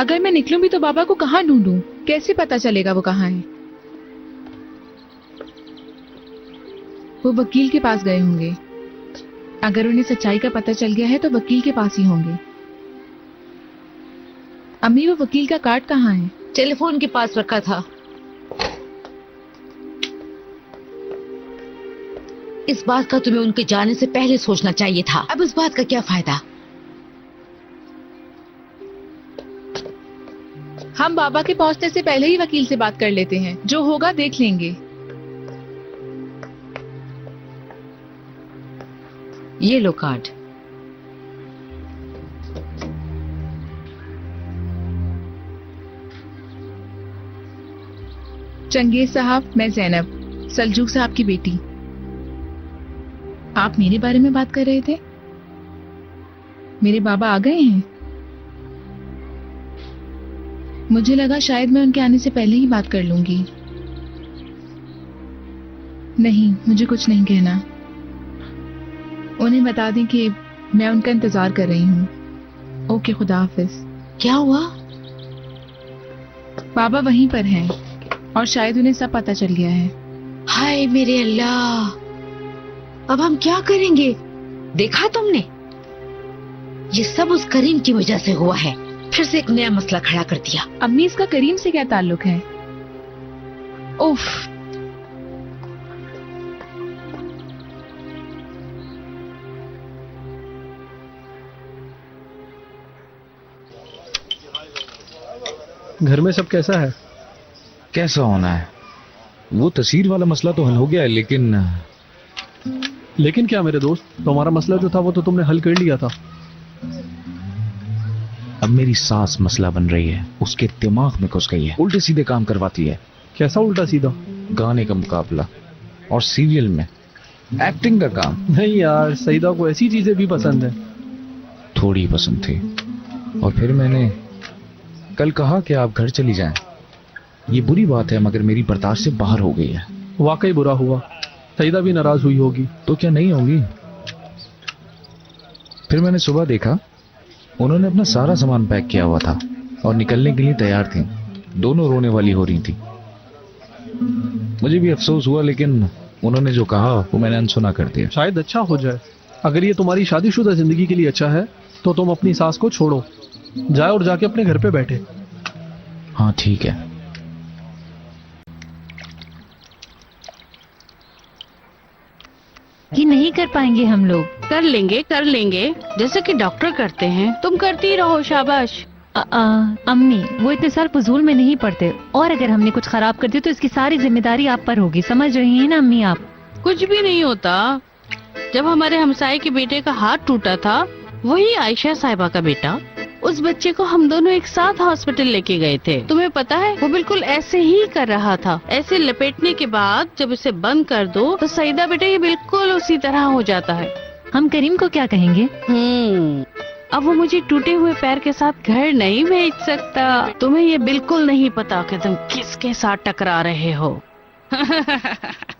अगर मैं निकलूं भी तो बाबा को कहाँ ढूंढूं? कैसे पता चलेगा वो कहाँ है? वो वकील के पास गए होंगे। अगर उन्हें सच्चाई का पता चल गया है तो वकील के पास ही होंगे। अम्मी, वो वकील का कार्ड कहाँ है? टेलीफोन के पास रखा था। इस बात का तुम्हें उनके जाने से पहले सोचना चाहिए था। अब इस बात का क्या फायदा? हम बाबा के पहुंचने से पहले ही वकील से बात कर लेते हैं। जो होगा देख लेंगे। ये लो कार्ड। चंगेज साहब, मैं जैनब, सलजूक साहब की बेटी। आप मेरे बारे में बात कर रहे थे? मेरे बाबा आ गए हैं? मुझे लगा शायद मैं उनके आने से पहले ही बात कर लूंगी। नहीं, मुझे कुछ नहीं कहना। उन्हें बता दें कि मैं उनका इंतजार कर रही हूँ। ओके, खुदा हाफिज। क्या हुआ? बाबा वहीं पर हैं और शायद उन्हें सब पता चल गया है। हाय मेरे अल्लाह, अब हम क्या करेंगे? देखा तुमने, ये सब उस करीम की वजह से हुआ है। फिर से एक नया मसला खड़ा कर दिया। अम्मी, इसका करीम से क्या ताल्लुक है? उफ, घर में सब कैसा है? कैसा होना है? वो तस्वीर वाला मसला तो हल हो गया है, लेकिन क्या मेरे दोस्त, तुम्हारा मसला जो था वो तो तुमने हल कर लिया था। अब मेरी सास मसला बन रही है। उसके दिमाग में घुस गई है, उल्टे सीधे काम करवाती है। कैसा उल्टा सीधा? गाने का मुकाबला और सीरियल में एक्टिंग का काम। नहीं यार, सईदा को ऐसी चीजें भी पसंद है। थोड़ी पसंद थी और फिर मैंने कल कहा कि आप घर चली जाएं। ये बुरी बात है मगर मेरी बर्दाश्त से बाहर हो गई है। वाकई बुरा हुआ। सईदा भी नाराज हुई होगी। तो क्या नहीं होगी? फिर मैंने सुबह देखा उन्होंने अपना सारा सामान पैक किया हुआ था और निकलने के लिए तैयार थी। दोनों रोने वाली हो रही थी। मुझे भी अफसोस हुआ, लेकिन उन्होंने जो कहा वो मैंने अनसुना कर दिया। शायद अच्छा हो जाए। अगर ये तुम्हारी शादीशुदा जिंदगी के लिए अच्छा है तो तुम अपनी सास को छोड़ो, जाए और जाके अपने घर पे बैठे। हाँ ठीक है। ये नहीं कर पाएंगे हम लोग। कर लेंगे जैसे कि डॉक्टर करते हैं। तुम करती रहो, शाबाश। अम्मी, वो इतने साल फजूल में नहीं पड़ते, और अगर हमने कुछ खराब कर दिया तो इसकी सारी जिम्मेदारी आप पर होगी। समझ रही हैं ना अम्मी आप? कुछ भी नहीं होता। जब हमारे हमसाये के बेटे का हाथ टूटा था, वही आयशा साहिबा का बेटा, उस बच्चे को हम दोनों एक साथ हॉस्पिटल लेके गए थे। तुम्हें पता है, वो बिल्कुल ऐसे ही कर रहा था। ऐसे लपेटने के बाद जब इसे बंद कर दो तो सईदा बेटा ये बिल्कुल उसी तरह हो जाता है। हम करीम को क्या कहेंगे? अब वो मुझे टूटे हुए पैर के साथ घर नहीं भेज सकता। तुम्हें ये बिल्कुल नहीं पता कि तुम किसके साथ टकरा रहे हो।